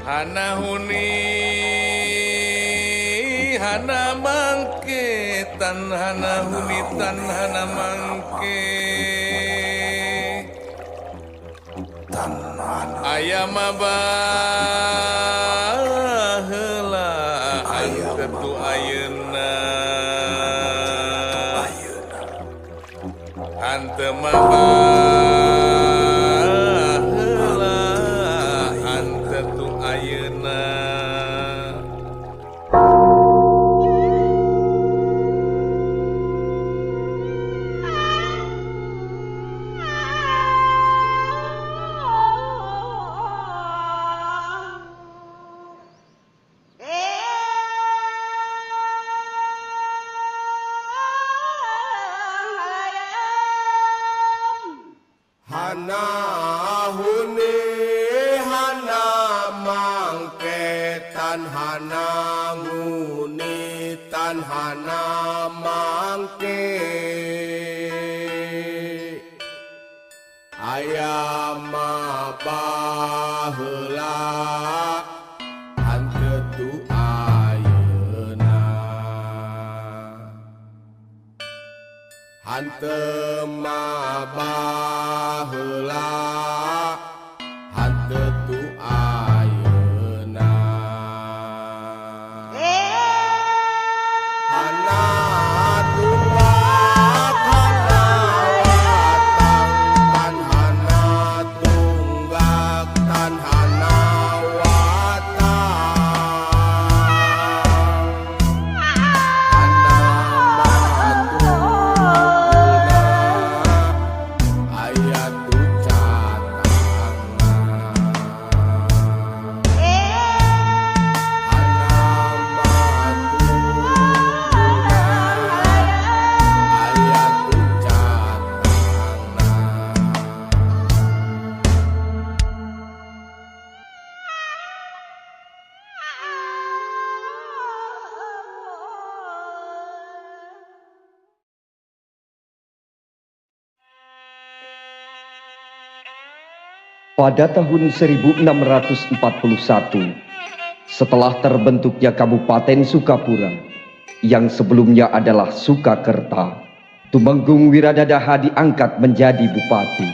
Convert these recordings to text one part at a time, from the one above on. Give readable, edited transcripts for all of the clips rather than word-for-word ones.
Hana huni hana mangke tan hana huni tan hana mangke ayam baheula hantu ayeuna hantu baheula hantu ayeuna. Hana huni hana mangke tan hana muni tan hana mangke ayam baheula hantu ayeuna hantu baheula hantu ayeuna hana tunggak hana watang tan hana tunggak tan hana watang hana matungna ayat Pada tahun 1641, setelah terbentuknya Kabupaten Sukapura, yang sebelumnya adalah Sukakerta, Tumenggung Wiradadaha diangkat menjadi bupati.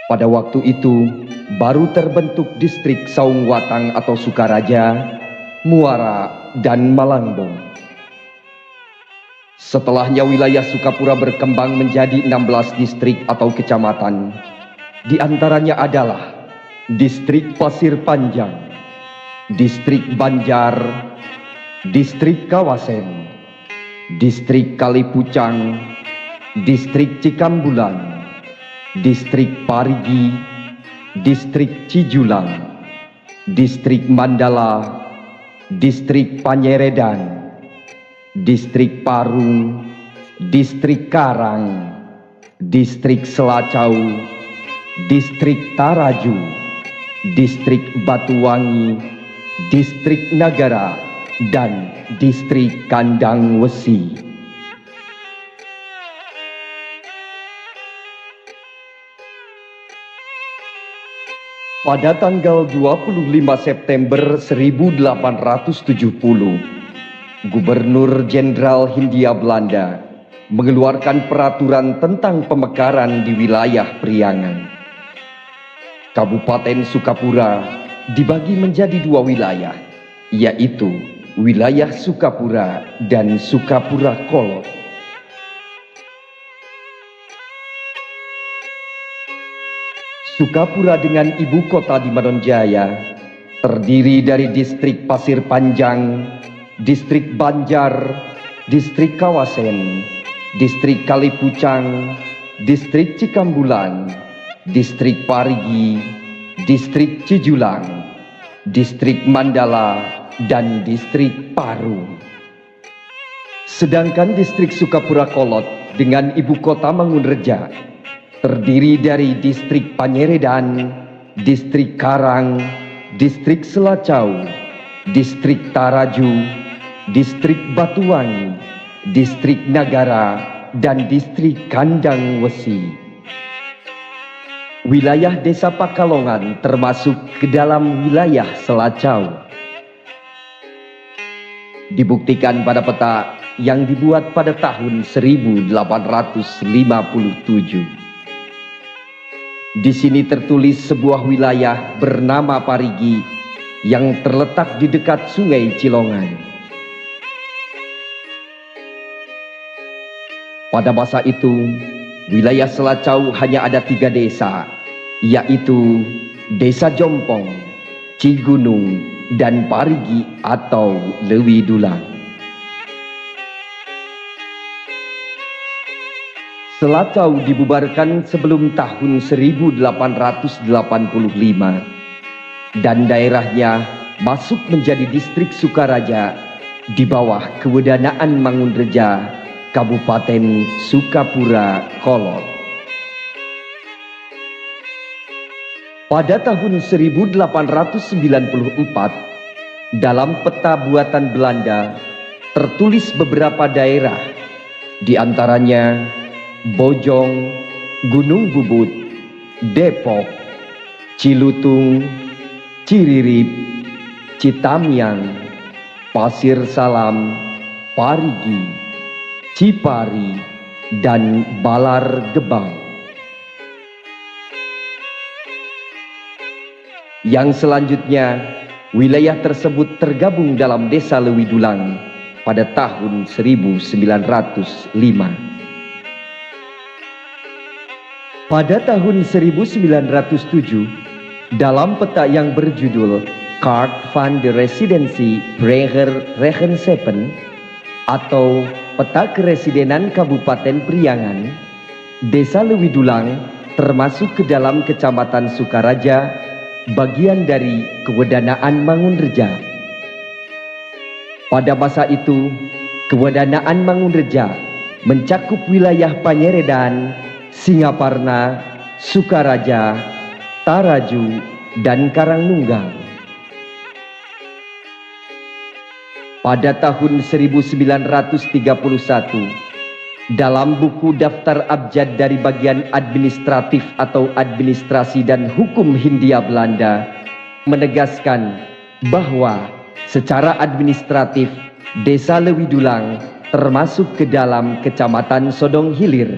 Pada waktu itu, baru terbentuk distrik Saungwatang atau Sukaraja, Muara, dan Malangbong. Setelahnya wilayah Sukapura berkembang menjadi 16 distrik atau kecamatan. Di antaranya adalah Distrik Pasir Panjang, Distrik Banjar, Distrik Kawasen, Distrik Kalipucang, Distrik Cikambulan, Distrik Parigi, Distrik Cijulang, Distrik Mandala, Distrik Panyeredan, Distrik Parung, Distrik Karang, Distrik Selacau, Distrik Taraju, Distrik Batuwangi, Distrik Nagara, dan Distrik Kandang Wesi. Pada tanggal 25 September 1870, Gubernur Jenderal Hindia Belanda mengeluarkan peraturan tentang pemekaran di wilayah Priangan. Kabupaten Sukapura dibagi menjadi dua wilayah, yaitu wilayah Sukapura dan Sukapura Kolot. Sukapura dengan ibu kota di Manonjaya terdiri dari Distrik Pasir Panjang, Distrik Banjar, Distrik Kawasen, Distrik Kalipucang, Distrik Cikambulan, Distrik Parigi, Distrik Cijulang, Distrik Mandala, dan Distrik Parung. Sedangkan Distrik Sukapura Kolot dengan ibu kota Mangunreja terdiri dari Distrik Panyeredan, Distrik Karang, Distrik Selacau, Distrik Taraju, Distrik Batuwangi, Distrik Nagara, dan Distrik Kandang Wesi. wilayah Desa Pakalongan termasuk ke dalam wilayah Selacau. Dibuktikan pada peta yang dibuat pada tahun 1857. Di sini tertulis sebuah wilayah bernama Parigi yang terletak di dekat Sungai Cilongan. Pada masa itu, wilayah Selacau hanya ada 3 desa, yaitu Desa Jompong, Cigunung, dan Parigi atau Lewi Dulang. Selacau dibubarkan sebelum tahun 1885 dan daerahnya masuk menjadi distrik Sukaraja di bawah kewedanaan Mangunreja, Kabupaten Sukapura, Kolot. Pada tahun 1894, dalam peta buatan Belanda tertulis beberapa daerah, di antaranya Bojong, Gunung Bubut, Depok, Cilutung, Ciririp, Citamiang, Pasir Salam, Parigi, Cipari, dan Balar Gebang. Yang selanjutnya, wilayah tersebut tergabung dalam Desa Lewi Dulang pada tahun 1905. Pada tahun 1907, dalam peta yang berjudul Kaart van de Residentie Prager Regensepen atau Peta Keresidenan Kabupaten Priangan, Desa Lewi Dulang termasuk ke dalam Kecamatan Sukaraja, bagian dari kewedanaan Mangunreja. Pada masa itu, kewedanaan Mangunreja mencakup wilayah Panyeredan, Singaparna, Sukaraja, Taraju, dan Karangnunggal. Pada tahun 1931, dalam buku Daftar Abjad dari bagian administratif atau administrasi dan hukum Hindia Belanda menegaskan bahwa secara administratif Desa Lewi Dulang termasuk ke dalam Kecamatan Sodong Hilir.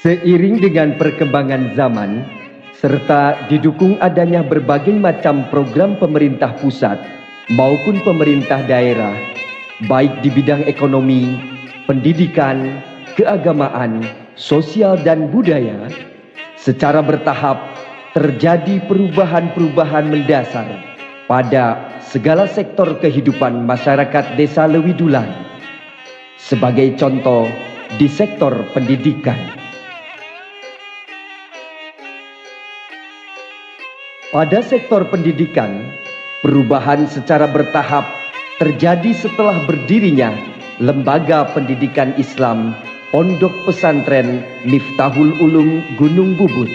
Seiring dengan perkembangan zaman, serta didukung adanya berbagai macam program pemerintah pusat maupun pemerintah daerah, baik di bidang ekonomi, pendidikan, keagamaan, sosial, dan budaya, secara bertahap terjadi perubahan-perubahan mendasar pada segala sektor kehidupan masyarakat Desa Lewi Dulang. Sebagai contoh, di sektor pendidikan. Pada sektor pendidikan, perubahan secara bertahap terjadi setelah berdirinya Lembaga Pendidikan Islam Pondok Pesantren Miftahul Ulum Gunung Bubut.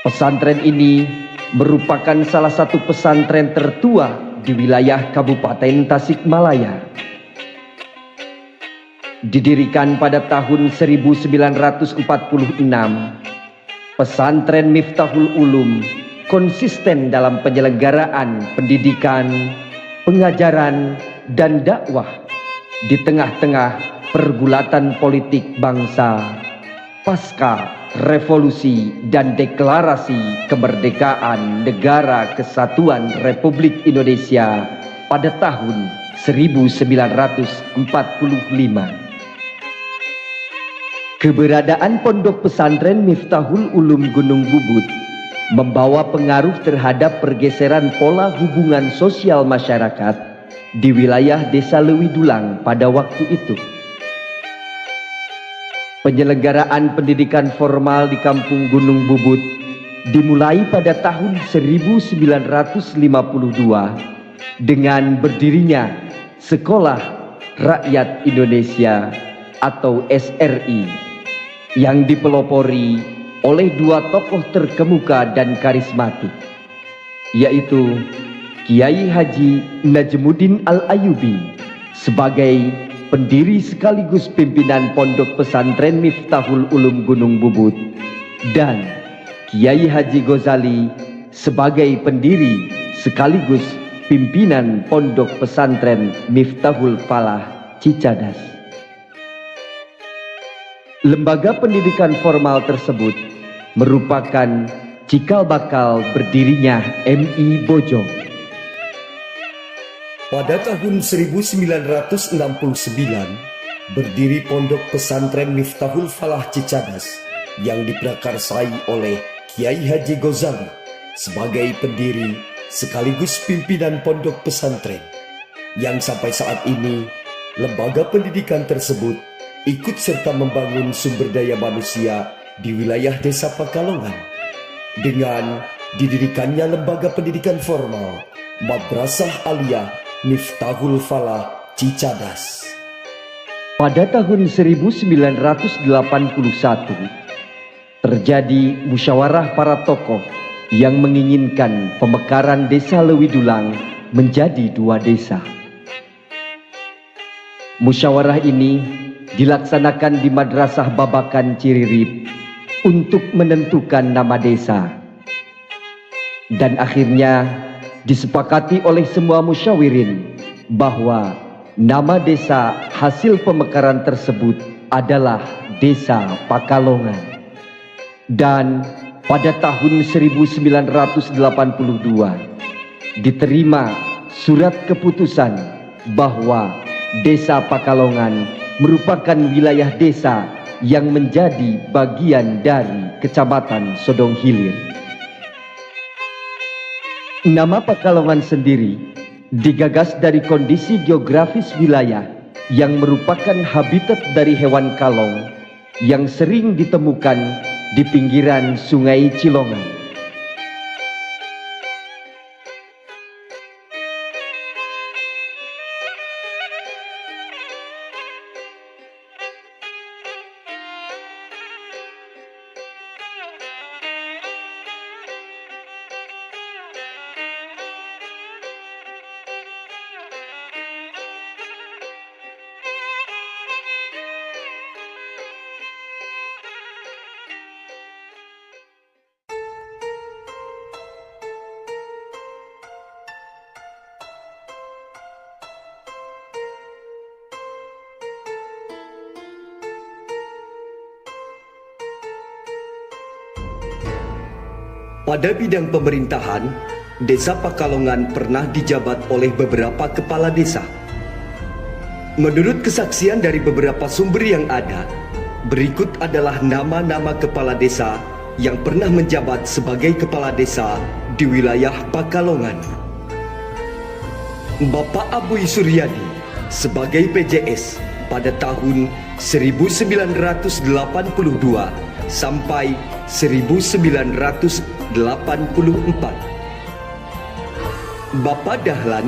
Pesantren ini merupakan salah satu pesantren tertua di wilayah Kabupaten Tasikmalaya. Didirikan pada tahun 1946, Pesantren Miftahul Ulum konsisten dalam penyelenggaraan pendidikan, pengajaran, dan dakwah di tengah-tengah pergulatan politik bangsa pasca revolusi dan deklarasi kemerdekaan Negara Kesatuan Republik Indonesia pada tahun 1945. Keberadaan Pondok Pesantren Miftahul Ulum Gunung Bubut membawa pengaruh terhadap pergeseran pola hubungan sosial masyarakat di wilayah Desa Lewi Dulang pada waktu itu. Penyelenggaraan pendidikan formal di Kampung Gunung Bubut dimulai pada tahun 1952 dengan berdirinya Sekolah Rakyat Indonesia atau SRI yang dipelopori oleh dua tokoh terkemuka dan karismatik, yaitu Kiai Haji Najmuddin Al-Ayyubi sebagai pendiri sekaligus pimpinan Pondok Pesantren Miftahul Ulum Gunung Bubut, dan Kiai Haji Ghazali sebagai pendiri sekaligus pimpinan Pondok Pesantren Miftahul Falah Cicadas. Lembaga pendidikan formal tersebut merupakan cikal bakal berdirinya MI Bojong. Pada tahun 1969, berdiri Pondok Pesantren Miftahul Falah Cicadas yang diprakarsai oleh Kiai Haji Ghazali sebagai pendiri sekaligus pimpinan pondok pesantren, yang sampai saat ini lembaga pendidikan tersebut ikut serta membangun sumber daya manusia di wilayah Desa Pakalongan dengan didirikannya lembaga pendidikan formal Madrasah Aliyah Miftahul Falah Cicadas. Pada tahun 1981 terjadi musyawarah para tokoh yang menginginkan pemekaran Desa Lewidulang menjadi 2 desa. Musyawarah ini dilaksanakan di Madrasah Babakan Ciririp untuk menentukan nama desa, dan akhirnya disepakati oleh semua musyawirin bahwa nama desa hasil pemekaran tersebut adalah Desa Pakalongan. Dan pada tahun 1982 diterima surat keputusan bahwa Desa Pakalongan merupakan wilayah desa yang menjadi bagian dari Kecamatan Sodong Hilir. Nama Pakalongan sendiri digagas dari kondisi geografis wilayah yang merupakan habitat dari hewan kalong yang sering ditemukan di pinggiran Sungai Cilongan. Pada bidang pemerintahan, Desa Pakalongan pernah dijabat oleh beberapa kepala desa. Menurut kesaksian dari beberapa sumber yang ada, berikut adalah nama-nama kepala desa yang pernah menjabat sebagai kepala desa di wilayah Pakalongan. Bapak Abuy Suryadi sebagai PJS pada tahun 1982 sampai 1984. Bapak Dahlan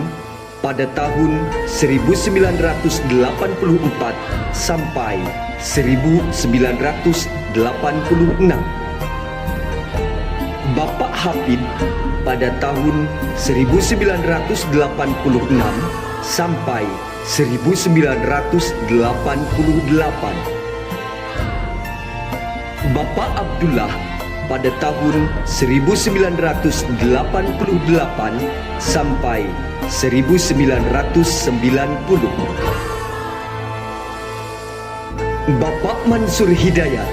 pada tahun 1984 sampai 1986. Bapak Hafid pada tahun 1986 sampai 1988. Bapak Abdullah pada tahun 1988 sampai 1990. Bapak Mansur Hidayat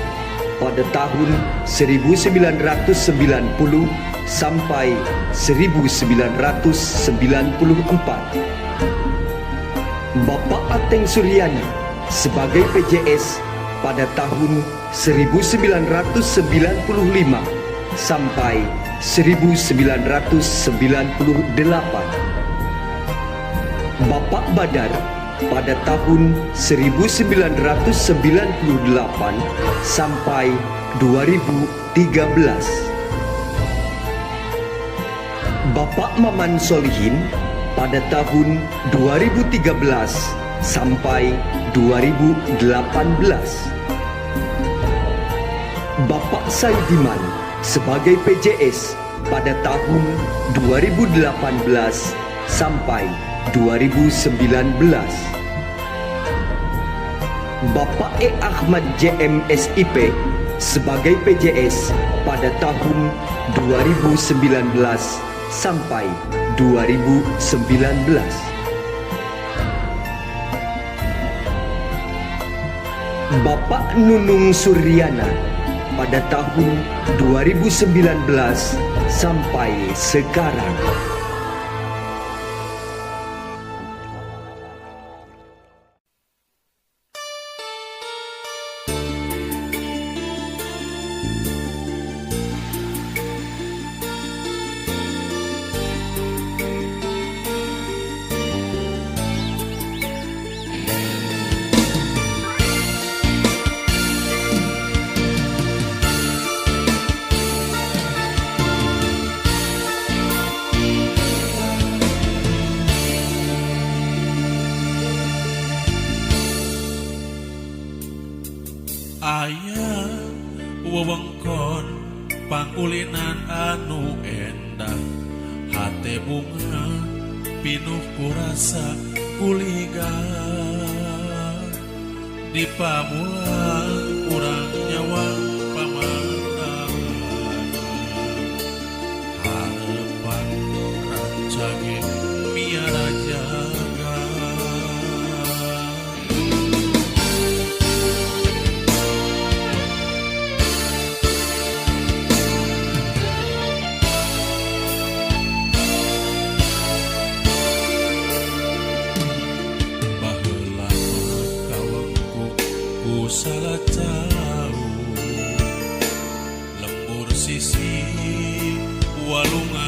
pada tahun 1990 sampai 1994. Bapak Ateng Suryani sebagai PJS pada tahun 1995 sampai 1998. Bapak Badar pada tahun 1998 sampai 2013. Bapak Maman Solihin pada tahun 2013 sampai 2018. Bapak Saidiman sebagai PJS pada tahun 2018 sampai 2019. Bapak E. Ahmad JM SIP sebagai PJS pada tahun 2019 sampai 2019. Bapak Nunung Suryana pada tahun 2019 sampai sekarang. Aya wewengkon pangulinan anu endah, hate bunga pinuh kurasa kuligar, di pamulang urang nyawa pamandangan, harepan rancage miara jaga. Salah tahu lembur sisi walungan